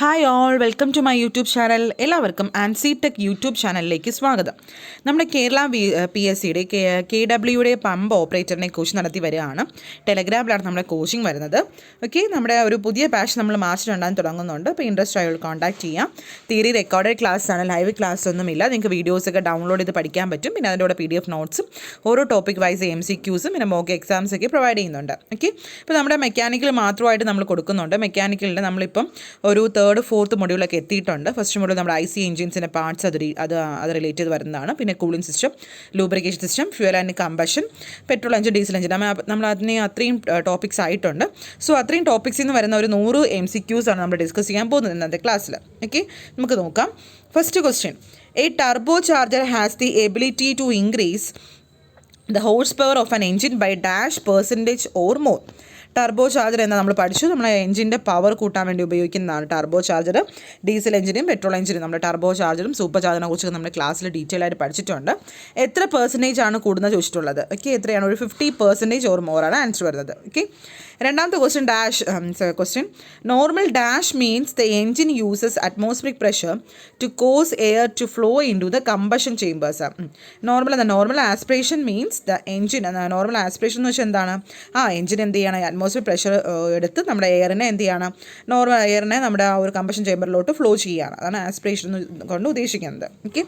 Hi all, welcome to my YouTube channel. എല്ലാവർക്കും Ancy tech YouTube ചാനലിലേക്ക് സ്വാഗതം. നമ്മുടെ കേരള PSCയുടെ KWയുടെ പമ്പ് ഓപ്പറേറ്ററിനെ കോച്ച് നടത്തി വരികയാണ്. ടെലഗ്രാമിലാണ് നമ്മുടെ കോച്ചിങ് വരുന്നത്. ഓക്കെ, നമ്മുടെ ഒരു പുതിയ ബാച്ച് നമ്മൾ മാർച്ച് 2 തുടങ്ങുന്നുണ്ട്. അപ്പോൾ ഇൻട്രസ്റ്റ് ആയവർ കോൺടാക്ട് ചെയ്യാം. തിയറി റെക്കോർഡഡ് ക്ലാസ് ആണ്, ലൈവ് ക്ലാസ് ഒന്നുമില്ല. നിങ്ങൾക്ക് വീഡിയോസൊക്കെ ഡൗൺലോഡ് ചെയ്ത് പഠിക്കാൻ പറ്റും. പിന്നെ അതിൻ്റെ കൂടെ PDF നോട്ട്സും ഓരോ ടോപ്പിക് വൈസ് MCQസും പിന്നെ മോക്ക് എക്സാംസൊക്കെ പ്രൊവൈഡ് ചെയ്യുന്നുണ്ട്. ഓക്കെ, ഇപ്പോൾ നമ്മുടെ മെക്കാനിക്കൽ മാത്രമായിട്ട് നമ്മൾ കൊടുക്കുന്നുണ്ട്. മെക്കാനിക്കലിൻ്റെ നമ്മളിപ്പം ഒരു 3rd 4th മൊഡ്യൂളൊക്കെ എത്തിയിട്ടുണ്ട്. ഫസ്റ്റ് മൊഡ്യൂൾ നമ്മുടെ IC എഞ്ചിൻസിൻ്റെ പാർട്സ് അത് റിലേറ്റ് ചെയ്ത് വരുന്നതാണ്. പിന്നെ cooling system, lubrication system, fuel and combustion, petrol engine, diesel engine, നമ്മൾ അതിനെ അത്രയും ടോപ്പിക്സ് ആയിട്ടുണ്ട്. സോ അത്രയും ടോപ്പിക്സിൽ നിന്ന് വരുന്ന ഒരു 100 MCQs ആണ് നമ്മൾ ഡിസ്കസ് ചെയ്യാൻ പോകുന്നത് ഇന്നത്തെ ക്ലാസ്സിൽ. ഓക്കെ, നമുക്ക് നോക്കാം. First question: a turbocharger has the ability to increase the horsepower of an engine by %% or more. Turbocharger എന്താ നമ്മൾ പഠിച്ചു. നമ്മൾ എഞ്ചിൻ്റെ പവർ കൂട്ടാൻ വേണ്ടി ഉപയോഗിക്കുന്നതാണ് ടർബോ ചാർജർ. ഡീസൽ എഞ്ചിനും പെട്രോൾ എഞ്ചിനും നമ്മൾ ടർബോ ചാർജറും സൂപ്പർ ചാർജറിനെ കുറിച്ച് നമ്മുടെ ക്ലാസ്സിൽ ഡീറ്റെയിൽ ആയിട്ട് പഠിച്ചിട്ടുണ്ട്. എത്ര % ആണ് കൂടുന്നത് ചോദിച്ചിട്ടുള്ളത്. ഓക്കെ, എത്രയാണ്? ഒരു 50% ഓർ മോർ ആണ് ആൻസർ വരുന്നത്. ഓക്കെ, രണ്ടാമത്തെ question normal dash means the engine uses atmospheric pressure to cause air to flow into the combustion chambers. Normal aspiration means the engine. Normal aspiration എന്ന് വെച്ചാൽ എന്താണ്? Engine എന്ത് ചെയ്യണം? Atmosphere pressure എടുത്ത് നമ്മുടെ എയറിനെ എന്ത് ചെയ്യണം? നോർമൽ എയറിനെ നമ്മുടെ ആ ഒരു കമ്പഷൻ ചേമ്പറിലോട്ട് ഫ്ലോ ചെയ്യുകയാണ്. അതാണ് ആസ്പിറേഷൻ കൊണ്ട് ഉദ്ദേശിക്കുന്നത്. Okay,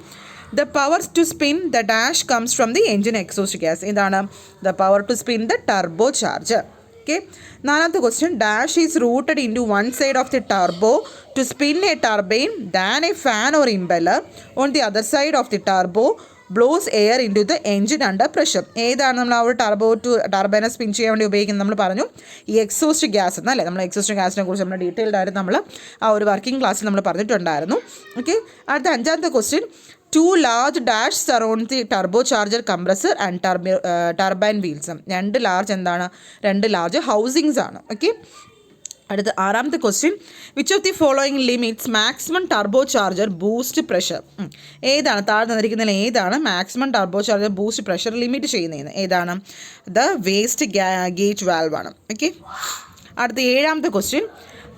the power to spin the dash comes from the engine exhaust gas. ഇതാണ് the power to spin the turbocharger. Okay, നാലാമത്തെ question: dash is routed into one side of the turbo to spin a turbine than a fan or impeller on the other side of the turbo blows air into the engine under pressure. ഏതാണ് നമ്മൾ ആ ഒരു ടർബൈനെ spin ചെയ്യാൻ വേണ്ടി ഉപയോഗിക്കുന്നത്? നമ്മൾ പറഞ്ഞു ഈ എക്സോസ്റ്റ് ഗ്യാസ് എന്നല്ലേ. നമ്മൾ എക്സോസ്റ്റ് ഗ്യാസിനെ കുറിച്ച് നമ്മൾ ഡീറ്റെയിൽഡ് ആയിട്ട് നമ്മൾ ആ ഒരു വർക്കിംഗ് ക്ലാസ്സിൽ നമ്മൾ പറഞ്ഞിട്ടുണ്ടായിരുന്നു. ഓക്കെ, അടുത്ത അഞ്ചാമത്തെ question: two large dash surround the turbocharger compressor and turbine wheels. രണ്ട് ലാർജ് ഹൗസിങ്സ് ആണ്. ഓക്കെ, അടുത്ത ആറാമത്തെ question: which of the following limits maximum turbo charger boost pressure? ഏതാണ് താഴെ തന്നിരിക്കുന്നതിൽ ഏതാണ് maximum turbo charger boost pressure limit ചെയ്യുന്നതെന്ന്? ഏതാണ്? ദ വേസ്റ്റ് ഗേജ് വാൽവ് ആണ്. ഓക്കെ, അടുത്ത ഏഴാമത്തെ question: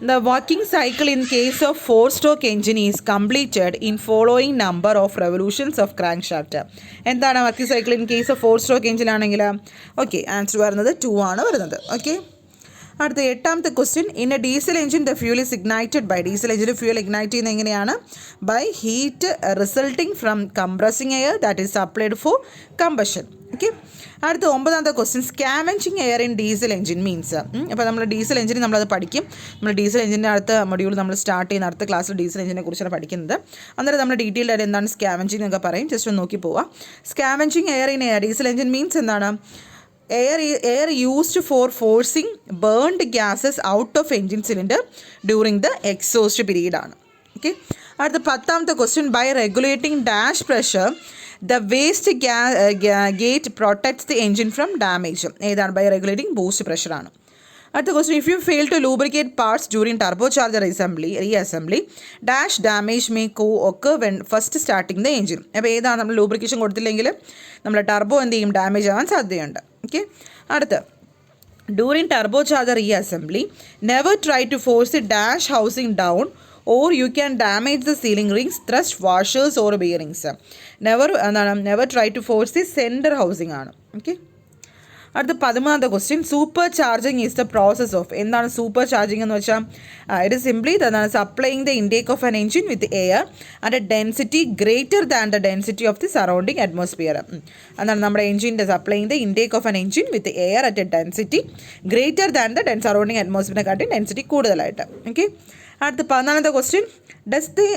the working cycle in case of 4-stroke engine is completed in following number of revolutions of crankshaft. എന്താണ് working cycle in case of 4-stroke engine ആണെങ്കിൽ? Okay, answer വരുന്നത് 2 ആണ് വരുന്നത്. Okay, അടുത്ത എട്ടാമത്തെ question: in a diesel engine the fuel is ignited by. Diesel engine fuel ignite ചെയ്യുന്നത് എങ്ങനെയാണ്? By heat resulting from compressing air that is supplied for combustion. Okay, അടുത്ത ഒമ്പതാമത്തെ question: scavenging air in diesel engine means. അപ്പോൾ നമ്മൾ diesel engine നമ്മളത് പഠിക്കും. നമ്മൾ diesel എഞ്ചിൻ്റെ അടുത്ത മൊഡ്യൂൾ നമ്മൾ സ്റ്റാർട്ട് ചെയ്യുന്ന അടുത്ത ക്ലാസ്സിൽ ഡീസൽ എഞ്ചിനെ കുറിച്ചാണ് പഠിക്കുന്നത്. അന്നേരം നമ്മൾ ഡീറ്റെയിൽഡ് ആയിട്ട് എന്താണ് സ്കാവഞ്ചിങ് എന്നൊക്കെ പറയും. ജസ്റ്റ് ഒന്ന് നോക്കി പോവാം. Scavenging air in diesel engine means എന്താണ്? Air used for forcing burned gases out of engine cylinder during the exhaust period ആണ്. ഓക്കെ, അടുത്ത പത്താമത്തെ question: by regulating dash pressure the waste gate protects the engine from damage. ഏതാണ്? By regulating boost pressure ആണ്. അടുത്ത question: if you fail to lubricate parts during turbo charger reassembly dash damage may occur when first starting the engine. അപ്പോൾ ഏതാണ്? നമ്മൾ lubrication കൊടുത്തില്ലെങ്കിൽ നമ്മുടെ turbo എന്ത് ചെയ്യും? ഡാമേജ് ആവാൻ സാധ്യതയുണ്ട്. ഓക്കെ, അടുത്ത് during turbo charger reassembly never try to force the dash housing down or you can damage the ceiling rings, thrust washers or bearings. Never try to force the centre housing ആണ്. Okay, അടുത്ത 13ാമത്തെ question: super charging is the process of. എന്താണ് super charging എന്ന് വെച്ചാൽ? It is simply supplying the intake of an engine with air at a density greater than the density of the surrounding atmosphere. അതാണ് നമ്മുടെ എഞ്ചിൻ്റെ supplying the intake of an engine with air at a density greater than the surrounding അറ്റ്മോസ്ഫിയറിനെക്കാട്ടി density കൂടുതലായിട്ട്. Okay, അടുത്ത 14ാമത്തെ question: does the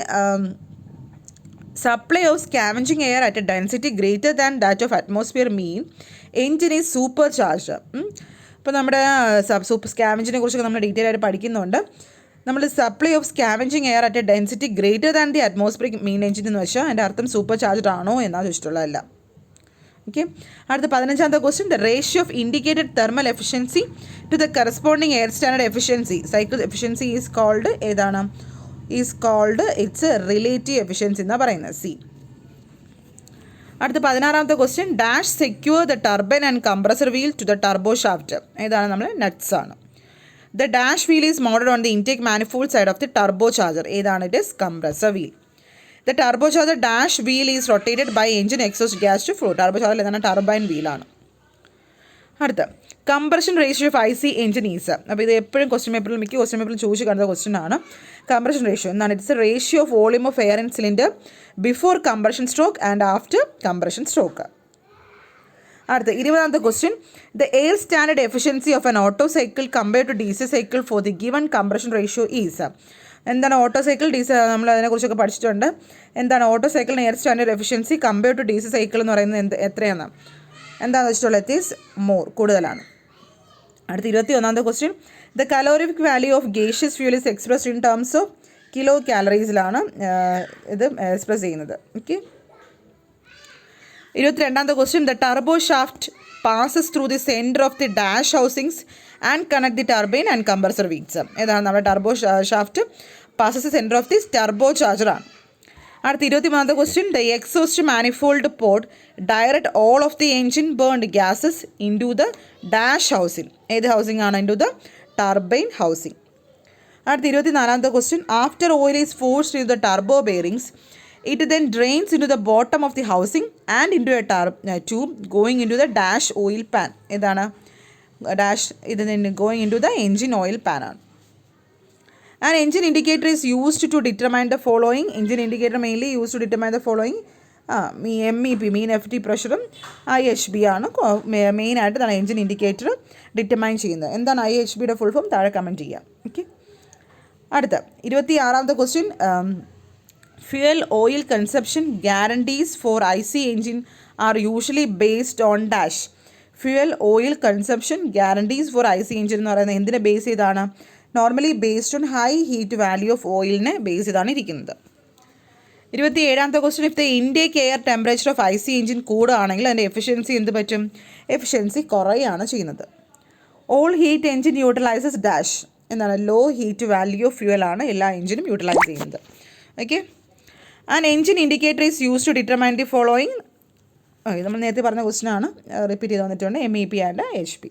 supply of scavenging air at a density greater than that of atmosphere mean engine is super charge? ഇപ്പോൾ നമ്മുടെ സ്കാവഞ്ചിനെ കുറിച്ചൊക്കെ നമ്മൾ detail ആയിട്ട് പഠിക്കുന്നുണ്ട്. നമ്മൾ supply of scavenging air at a density greater than the atmospheric mean engine എന്ന് വെച്ചാൽ അതിൻ്റെ അർത്ഥം സൂപ്പർ ചാർജ്ഡ് ആണോ എന്നാണ് ചോദിച്ചിട്ടുള്ളതല്ല. ഓക്കെ, അടുത്ത 15ാമത്തെ question: the ratio of indicated thermal efficiency to the corresponding air standard efficiency cycle efficiency is called. ഏതാണ്? ഇറ്റ്സ് റിലേറ്റീവ് എഫിഷ്യൻസി എന്നാണ് പറയുന്നത്, C. അടുത്ത 16ാമത്തെ question: dash secure the turbine and compressor wheel to the turbo shaft. ഏതാണ്? നമ്മൾ nuts ആണ്. The dash wheel is mounted on the intake manifold side of the turbocharger. ഏതാണ്? It is compressor wheel. The turbocharger dash wheel is rotated by engine exhaust gas to flow. Turbocharger എന്താണ്? Turbine വീലാണ്. അടുത്ത compression ratio of IC engine is. അപ്പോൾ ഇത് എപ്പോഴും മിക്ക question പേപ്പറിലും ചോദിച്ചു കാണുന്ന question ആണ്. കംപ്രഷൻ റേഷ്യോ എന്താണ്? It's a ratio of volume of air in cylinder before compression stroke and after compression stroke. അടുത്ത 20ാമത്തെ question. The air standard efficiency of an Otto cycle compare to diesel cycle for the given compression ratio is. എന്താണ് Otto cycle, diesel? നമ്മൾ അതിനെക്കുറിച്ചൊക്കെ പഠിച്ചിട്ടുണ്ട്. എന്താണ് Otto സൈക്കിളിന് air standard efficiency compare to diesel cycle എന്ന് പറയുന്നത് എത്രയാണ്? എന്താണെന്ന് വെച്ചിട്ടുള്ളത്? ഇറ്റ് ഈസ് മോർ, കൂടുതലാണ്. അടുത്ത 21ാമത്തെ question. The calorific value of gaseous fuel is expressed in terms of kilo കാലറീസിലാണ് ഇത് എക്സ്പ്രസ് ചെയ്യുന്നത്. ഓക്കെ. 22ാമത്തെ question. The turbo shaft passes through the center of the dash housings and connect the turbine and compressor wheels. ഏതാണ്? നമ്മുടെ turbo shaft passes the center of this turbo charger ആണ്. അടുത്ത 23ാമത്തെ question. The exhaust manifold pod direct all of the engine burned gases into the dash housing. ഏത് housing ആണ്? Into the turbine housing. അടുത്ത 24ാമത്തെ question. After oil is forced in the turbo bearings it then drains into the bottom of the housing and into a tube going into the dash oil pan. ഏതാണ്? Dash ഇത് going into the engine oil pan ആണ്. An engine indicator is used to determine the following. Engine indicator mainly used to determine the following. MEP mean FT പ്രഷറും IHB ആണ് മെയിനായിട്ട് തന്നെ engine indicator determine ചെയ്യുന്നത്. എന്താണ് IHBയുടെ full form? താഴെ comment ചെയ്യാം. Okay. അടുത്ത 26ാമത്തെ question. Fuel oil consumption guarantees for IC engine are usually based on dash. Fuel oil consumption guarantees for IC engine എന്ന് പറയുന്നത് എന്തിനെ ബേസ് ചെയ്താണ്? Normally based on high heat value of ഓയിലിനെ base ചെയ്താണ് ഇരിക്കുന്നത്. 27ാമത്തെ question. If the intake air temperature of IC engine കൂടുകയാണെങ്കിൽ അതിൻ്റെ എഫിഷ്യൻസി എന്ത് പറ്റും? എഫിഷ്യൻസി കുറയുകയാണ് ചെയ്യുന്നത്. All heat engine utilises dash. എന്താണ്? Low heat value of fuel ആണ് എല്ലാ എഞ്ചിനും യൂട്ടിലൈസ് ചെയ്യുന്നത്. Okay. An engine indicator is use to determine the following. നമ്മൾ നേരത്തെ പറഞ്ഞ ക്വസ്റ്റ്യൻ ആണ്, റിപ്പീറ്റ് ചെയ്ത് വന്നിട്ടുണ്ട്. MEP and HP.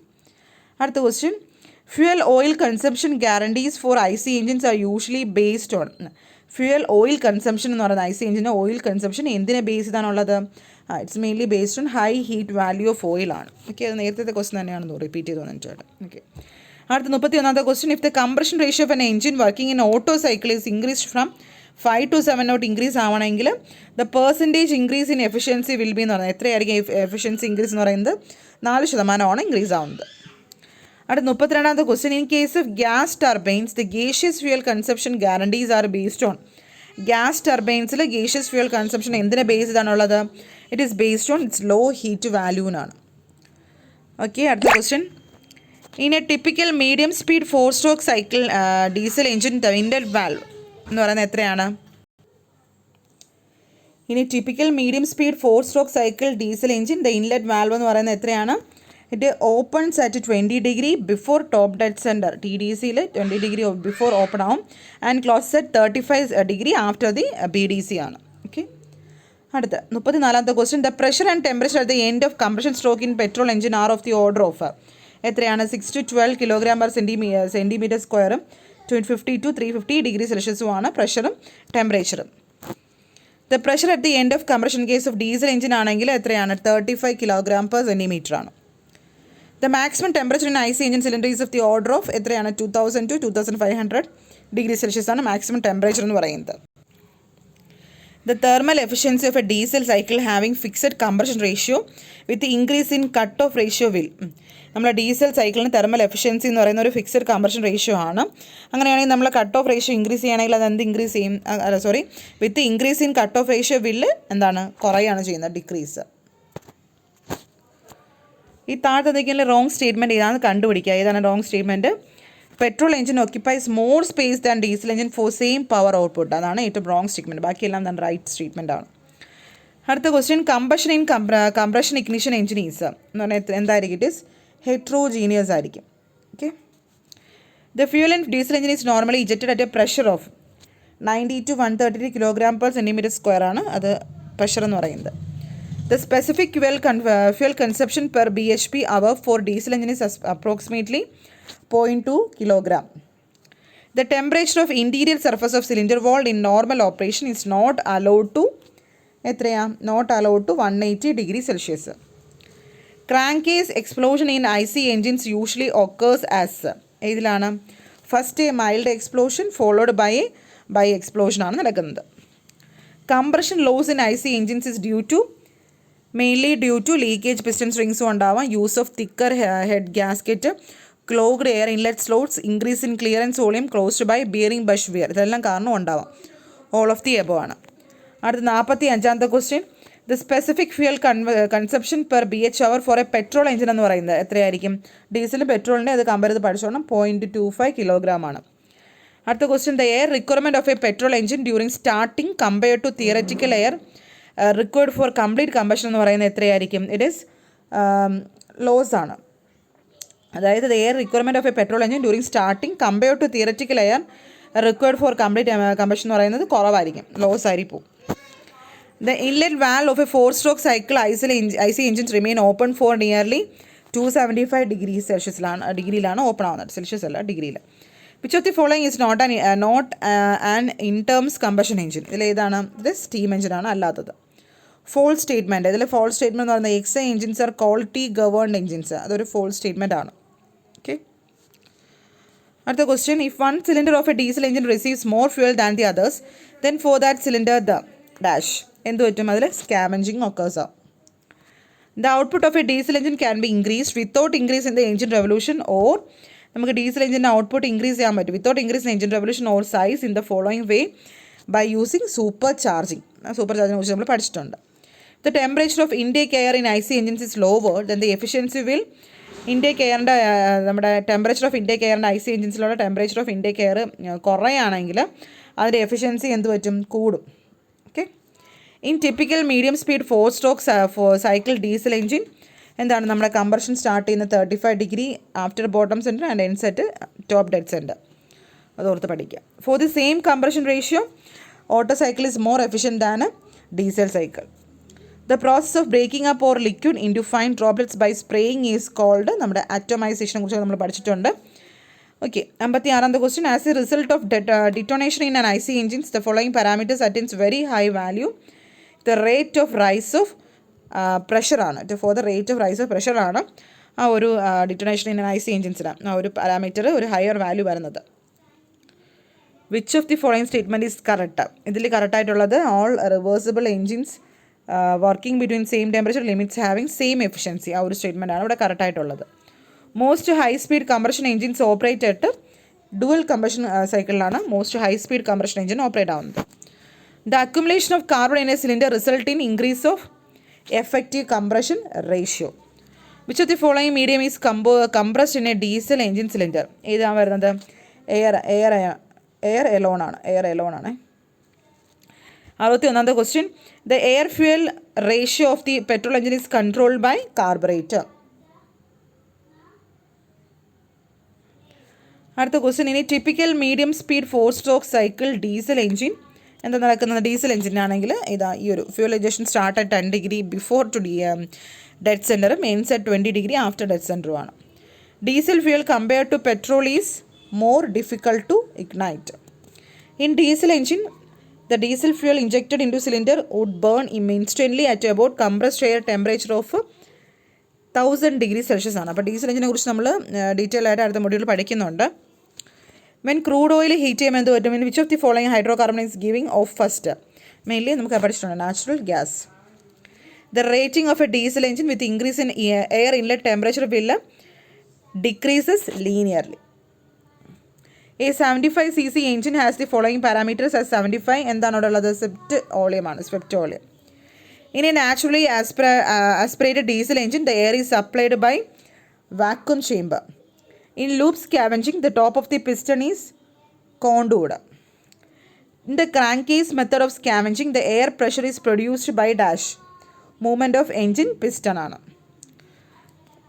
അടുത്ത question. Fuel oil consumption guarantees for IC engines are usually based on. Fuel oil consumption എന്ന് പറയുന്നത് IC എഞ്ചിൻ്റെ ഓയിൽ കൺസംഷൻ എന്തിനെ ബേസ് ചെയ്താണുള്ളത്? It's mainly based on high heat value of ഓയിലാണ്. Okay. അത് നേരത്തെ question തന്നെയാണെന്ന് റിപ്പീറ്റ് ചെയ്ത് വന്നിട്ടുണ്ട്. ഓക്കെ. അടുത്ത 31ാമത്തെ question. If the compression ratio of an engine working in Otto cycle is increased from 5 to 7 note increase ആവണമെങ്കിൽ the percentage increase in efficiency will be എന്ന് പറയുന്നത് എത്രയായിരിക്കും? എഫിഷ്യൻസി ഇൻക്രീസ് എന്ന് പറയുന്നത് 4% ഇൻക്രീസ് ആവുന്നത്. അടുത്ത 32ാമത്തെ question. In case of gas turbines the gaseous fuel consumption guarantees are based on. Gas ടർബൈൻസിൽ ഗേഷ്യസ് ഫ്യൂൽ കൺസംഷൻ എന്തിനെ ബേസ് ചെയ്താണുള്ളത്? It is based on its low heat വാല്യൂനാണ്. ഓക്കെ. അടുത്ത question. In a typical medium speed 4-stroke cycle diesel engine the inlet valve എന്ന് പറയുന്നത് എത്രയാണ്? ഇനി typical medium speed 4-stroke cycle diesel engine the inlet valve എന്ന് പറയുന്നത് എത്രയാണ്? It opens at 20 degree before top dead centre. TDCയിൽ 20 degree before open ആവും and close at 35 degree after the BDC ആണ്. ഓക്കെ. അടുത്ത 34ാമത്തെ question. The pressure and temperature at the end of compression stroke in petrol engine are of the order of. എത്രയാണ്? 6 to 12 kg/centimeter സ്ക്വയറും 250 to 350 degree സെൽഷ്യസുമാണ് പ്രഷറും ടെമ്പറേച്ചറും. The pressure at the end of compression case of diesel engine ആണെങ്കിൽ എത്രയാണ്? 35 kg/centimeter ആണ്. The maximum temperature in IC engine cylinder is of the order of എത്രയാണ്? 2000 to 2500 degree Celsius ആണ് maximum temperature എന്ന് പറയുന്നത്. The thermal efficiency of a diesel cycle having fixed compression ratio with the increase in cut-off ratio will. നമ്മുടെ diesel സൈക്കിളിന് thermal efficiency എന്ന് പറയുന്ന ഒരു fixed compression ratio ആണ്. അങ്ങനെയാണെങ്കിൽ നമ്മൾ കട്ട് ഓഫ് റേഷ്യോ ഇൻക്രീസ് ചെയ്യുകയാണെങ്കിൽ അത് എന്ത് ഇൻക്രീസ് ചെയ്യും? വിത്ത് increase in cut off ratio വില്ല് എന്താണ്? കുറയാണ് ചെയ്യുന്നത്, ഡിക്രീസ്. ഈ താഴത്തെ എന്തൊക്കെയാണ് റോങ് സ്റ്റേറ്റ്മെൻറ്റ് ഏതാണ് കണ്ടുപിടിക്കുക. ഏതാണ് wrong statement? Petrol engine occupies more space than diesel engine for same power output. അതാണ് ഏറ്റവും റോങ് സ്റ്റേറ്റ്മെൻറ്റ്. ബാക്കിയെല്ലാം എന്താണ് റൈറ്റ് സ്റ്റേറ്റ്മെൻ്റ് ആണ്. അടുത്ത question. Combustion in compression ignition engine is എന്ന് പറഞ്ഞാൽ എന്തായിരിക്കും? ഇറ്റ് ഈസ് ഹെട്രോജീനിയസ് ആയിരിക്കും. Okay. The fuel in diesel engine is normally ejected at a pressure of 90 to 130 kg/centimeter² ആണ് അത് പ്രഷർ എന്ന് പറയുന്നത്. The specific fuel consumption per BHP hour for diesel engine is approximately 0.2 kilogram. The temperature of interior surface of cylinder wall in normal operation is not allowed to 180 degrees Celsius. Crankcase explosion in IC engines usually occurs as ഏതിലാണ്? First a mild explosion followed by explosion ആണ് നടക്കുന്നത്. Compression loss in IC engines is mainly due to leakage piston strings ഉണ്ടാവാം, use of thicker head gasket, clogged air inlet slots, increase in clearance volume closed by bearing bush wear. ഇതെല്ലാം കാരണം ഉണ്ടാവാം. All of the above ആണ്. അടുത്ത 45ാമത്തെ question. The specific fuel consumption per BH/hour for a petrol engine എന്ന് പറയുന്നത് എത്രയായിരിക്കും? ഡീസലും പെട്രോളിൻ്റെ അത് കമ്പയർ ചെയ്ത് പഠിച്ചോണം. 0.25 kilogram ആണ്. അടുത്ത question. The air requirement of a petrol engine during starting compare to theoretical air required for complete combustion എന്ന് പറയുന്നത് എത്രയായിരിക്കും? ഇറ്റ് ഈസ് ലോസ് ആണ്. അതായത് the air requirement of a petrol engine during starting compare to theoretical air required for complete combustion എന്ന് പറയുന്നത് കുറവായിരിക്കും, loss ആയിരിക്കും. The inlet valve of a 4-stroke cycle IC engines remain open for nearly 275 degrees Celsius ഡിഗ്രിയിലാണ് open ആവുന്നത്, Celsius അല്ല, ഡിഗ്രിയിൽ. Which of the following is not an internal combustion engine? ഇതിൽ ഏതാണ്? ഇത് സ്റ്റീം എഞ്ചിനാണ് അല്ലാത്തത്. False statement. ഇതിൽ ഫോൾ സ്റ്റേറ്റ്മെൻറ്റ് എന്ന് പറയുന്നത് X engines are quality governed engines. അതൊരു ഫോൾ സ്റ്റേറ്റ്മെൻറ്റ് ആണ്. ഓക്കെ. അടുത്ത question. If one cylinder of a diesel engine receives more fuel than the others then for that cylinder the dash എന്ത് പറ്റും? അതിൽ scavenging occurs ആവും. The output of a diesel engine can be increased without increase in the engine revolution or നമുക്ക് diesel എഞ്ചിൻ്റെ output increase ചെയ്യാൻ പറ്റും without increase in engine revolution or size in the following way by using super charging. Super ചാർജിനെ കുറിച്ച് നമ്മൾ പഠിച്ചിട്ടുണ്ട്. The temperature of intake air in IC engines is lower then the efficiency will intake എയറിൻ്റെ നമ്മുടെ temperature of intake എയറിൻ്റെ IC എഞ്ചിൻസിലുള്ള temperature of intake air കുറയാണെങ്കിൽ അതിൻ്റെ എഫിഷ്യൻസി എന്ത് പറ്റും? കൂടും. Okay. In typical medium speed 4-stroke cycle diesel engine എന്താണ്? നമ്മുടെ കമ്പർഷൻ സ്റ്റാർട്ട് ചെയ്യുന്ന 35 degree after bottom centre and end set top dead centre. അത് ഓർത്ത് പഠിക്കുക. For the same compression ratio Otto cycle is more efficient than diesel cycle. The process of breaking up or liquid into fine droplets by spraying is called നമ്മുടെ അറ്റോമൈസേഷനെ കുറിച്ച് നമ്മൾ പഠിച്ചിട്ടുണ്ട്. Okay. 56ാമത്തെ question. As a result of detonation in an IC engines the following parameters attains very high value. The rate of rise of പ്രഷറാണ്. For the rate of rise of പ്രഷറാണ് ആ ഒരു ഡിറ്റോണേഷൻ in IC എഞ്ചിൻസിന് ആ ഒരു parameter ഒരു higher value വരുന്നത്. Which of the following statement is correct? ഇതിൽ കറക്റ്റായിട്ടുള്ളത് all reversible engines working between same temperature limits having same efficiency. ആ ഒരു സ്റ്റേറ്റ്മെൻറ്റാണ് ഇവിടെ കറക്റ്റായിട്ടുള്ളത്. Most high speed compression engines operate ആയിട്ട് ഡുവൽ കംപ്രഷൻ സൈക്കിളിലാണ് most high speed compression engine operate ആവുന്നത്. The accumulation of carbon in a cylinder result in increase of effective compression ratio. Which of the following medium is compressed in a diesel engine cylinder? ഏതാണ് വരുന്നത്? Air Elon ആണ്. 61ാമത്തെ question. The air fuel ratio of the petrol engine is controlled by carburetor. അടുത്ത question. ഇനി typical medium speed 4-stroke cycle diesel engine എന്താ നടക്കുന്നത്? Diesel എഞ്ചിനാണെങ്കിൽ ഇതാ ഈ ഒരു fuel injection start at 10 degree before to dead സെൻറ്ററും ends at 20 degree after dead സെൻറ്ററുമാണ്. Diesel fuel compare to petrol is more difficult to ignite. In diesel engine the diesel fuel injected into cylinder would burn instantly at about compressed air temperature of 1000 degree Celsius ആണ്. അപ്പോൾ diesel എഞ്ചിനെ കുറിച്ച് നമ്മൾ detail ആയിട്ട് അടുത്ത module പഠിക്കുന്നുണ്ട്. When crude oil heat ചെയ്യുമ്പോൾ എന്ത് പറ്റും? Which of the following hydrocarbon is giving off first? Mainly നമുക്ക് പഠിച്ചിട്ടുണ്ട് natural gas. The rating of a diesel engine with increase in air inlet temperature will decreases linearly. A 75cc engine has the following parameters as 75 എന്താണ് അവിടെ ഉള്ളത്? Swept volume. In a naturally aspirated diesel engine the air is supplied by vacuum chamber. In loop scavenging, the top of the piston is contoured. In the crankcase method of scavenging, the air pressure is produced by dash movement of engine piston ആണ്.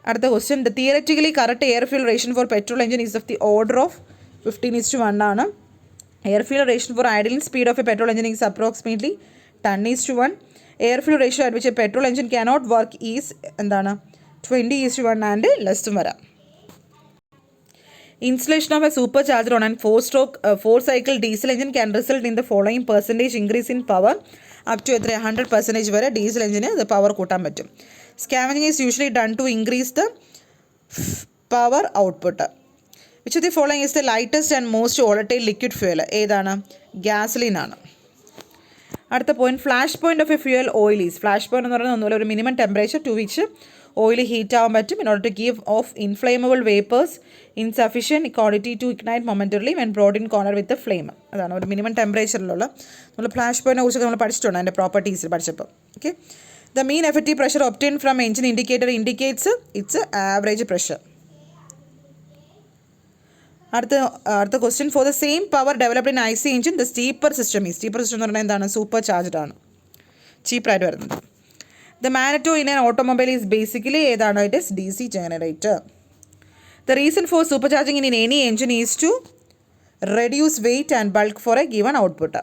അടുത്ത question. The theoretically correct air fuel ratio for petrol engine is of the order of 15:1 ആണ്. Air fuel ratio for idling speed of a petrol engine is approximately 10:1. Air fuel ratio at which a petrol engine cannot work is എന്താണ്? 20:1 and less വരാം. Installation of a supercharger on an 4-cycle diesel engine can result in the following percentage increase in power up to 100% വരെ diesel എഞ്ചിന് ഇത് power കൂട്ടാൻ പറ്റും. Scavenging is usually done to increase the power output. Which of the following is the lightest and most volatile liquid fuel? ഏതാണ്? Gasoline ആണ്. അടുത്ത point, flash point of a fuel oil is. Flash point എന്ന് പറയുന്നത് ഒന്നുമില്ല, ഒരു minimum temperature to which oil heat ആവാൻ പറ്റും in order to give off inflammable vapours in sufficient quantity to ignite momentarily when brought in corner with flame. അതാണ് ഒരു minimum ടെമ്പറേച്ചറിലുള്ള. നമ്മൾ flash പോയിന്റിനെ കുറിച്ചൊക്കെ നമ്മൾ പഠിച്ചിട്ടുണ്ട്, അതിൻ്റെ പ്രോപ്പർട്ടീസ് പഠിച്ചപ്പോൾ. Okay, the mean effective pressure obtain from engine indicator indicates its average pressure. അടുത്ത question, for the same power developed in IC engine the cheaper system എന്ന് പറഞ്ഞാൽ എന്താണ്? സൂപ്പർ ചാർജ്ഡ് ആണ്, ചീപ്പറായിട്ട് വരുന്നത്. The magneto in an automobile is basically ഏതാണ്? It is DC generator. The reason for supercharging in any engine is to reduce weight and bulk for a given output.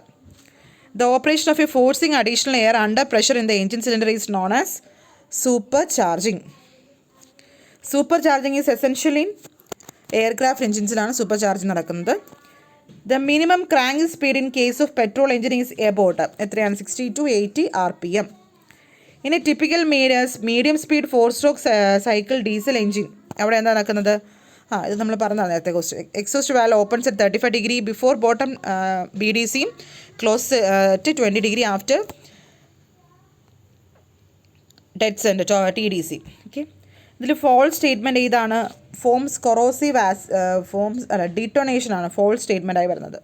The operation of a forcing additional air under pressure in the engine cylinder is known as super charging. Super charging is essential in aircraft എഞ്ചിൻസിലാണ് supercharge നടക്കുന്നത്. The minimum crank speed in case of petrol engine is about എത്രയാണ്? 60 to 80 RPM. ഇനി typical medium speed 4-stroke cycle diesel engine അവിടെ എന്താ നടക്കുന്നത്? ഇത് നമ്മൾ പറഞ്ഞതാണ് നേരത്തെ question. Exhaust valve opens at 35 degree before bottom BDC, close at 20 degree after dead centre TDC. Okay, ഇതിൽ ഫോൾ സ്റ്റേറ്റ്മെൻറ്റ് ഏതാണ്? ഫോംസ് കൊറോസീവ് ഡിറ്റോണേഷൻ ആണ് ഫോൾ സ്റ്റേറ്റ്മെൻ്റ് ആയി വരുന്നത്.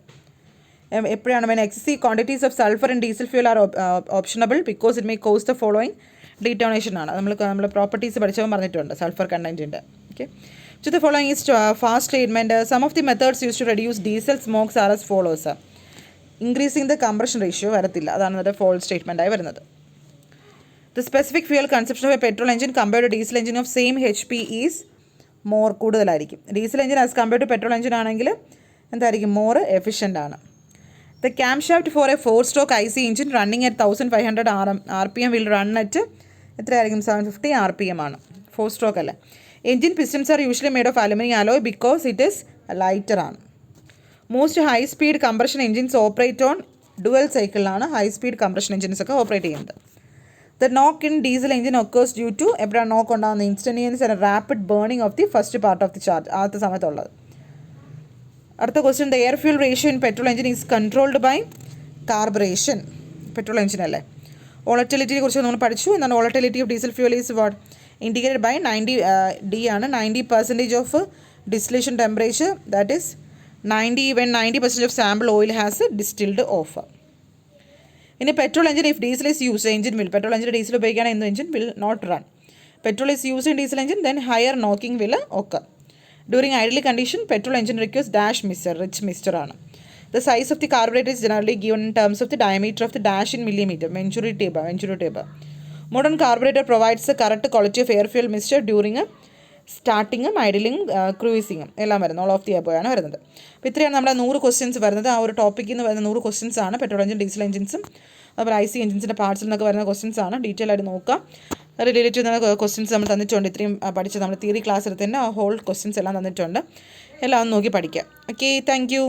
എപ്പോഴാണ്? When excessive quantities of sulphur in diesel fuel are objectionable because it may cause the following detonation ആണ്. നമ്മൾ properties പഠിച്ചപ്പോൾ പറഞ്ഞിട്ടുണ്ട് സൾഫർ കണ്ടൻറ്റിൻ്റെ. Okay, which the following is ഫാസ്റ്റ് statement. Some of the methods use to reduce diesel smokes are as follows. Increasing the compression ratio വരത്തില്ല, അതാണ് അതിൻ്റെ fall statement ആയി വരുന്നത്. The specific fuel consumption of a petrol engine compared to diesel engine of same HP is more കൂടുതലായിരിക്കും. Diesel engine as compared to petrol engine ആണെങ്കിൽ എന്തായിരിക്കും? More efficient ആണ്. The camshaft for a 4-stroke IC engine running at 1500 RPM will run at എത്രയായിരിക്കും? 750 RPM ആണ്. 4-stroke അല്ലേ. Engine pistons are usually made of aluminium alloy because it is lighter ആണ്. Most high speed compression engines operate on dual സൈക്കിളിലാണ് high speed compression engines ഒക്കെ operate ചെയ്യുന്നത്. The knock in diesel engine occurs due to എപ്പോഴാണ് knock ഉണ്ടാകുന്നത്? Instantaneous and rapid burning of the first part of the charge, ആദ്യത്തെ സമയത്തുള്ളത്. അടുത്ത question, the air fuel ratio in petrol engine is controlled by carburation. Petrol engine അല്ലേ. വോളറ്റിലിറ്റിയെ കുറിച്ച് നമ്മൾ പഠിച്ചു. എന്താണ് volatility of diesel fuel is what? Indicated by 90 ആണ്. 90% of distillation temperature, that is 90% of sample oil has distilled off. ഇനി petrol engine if diesel is use engine will, petrol engine diesel ഉപയോഗിക്കുകയാണെങ്കിൽ engine will not run. Petrol is use in diesel engine then higher knocking will ഒക്കെ. During idly condition petrol engine requires dash mixture, rich mixture ആണ്. The size of the carburettor is generally given in terms of the diameter of the dash in millimetre, venturi table. Modern carburettor provides correct quality of air fuel mixture during സ്റ്റാർട്ടിങ്ങും ഐഡലിങ്ങും ക്രൂയിസിങ്ങും എല്ലാം വരുന്നത്. All of the above ആണ് വരുന്നത്. അപ്പോൾ ഇത്രയാണ് നമ്മുടെ 100 ക്വസ്റ്റ്യൻസ് വരുന്നത്. ആ ഒരു ടോപ്പിക്കിൽ നിന്ന് വരുന്ന 100 ക്വസ്റ്റ്യൻസ് ആണ്. പെട്രോൾ എഞ്ചിൻ, ഡീസൽ എഞ്ചിൻസും അതുപോലെ IC എഞ്ചിൻസിൻ്റെ പാർട്സിൽ നിന്നൊക്കെ വരുന്ന ക്വസ്റ്റ്യൻസ് ആണ്. ഡീറ്റെയിൽ ആയിട്ട് നോക്കാം. റിലേറ്റഡ് ചെയ്യുന്ന ക്വസ്റ്റ്യൻസ് നമ്മൾ തന്നിട്ടുണ്ട്. ഇത്രയും പഠിച്ച് നമ്മൾ തിയറി ക്ലാസ്സിൽ തന്നെ ഹോൾ ക്വസ്റ്റ്യൻസ് എല്ലാം തന്നിട്ടുണ്ട്. എല്ലാം ഒന്ന് നോക്കി പഠിക്കാം. Okay, thank you.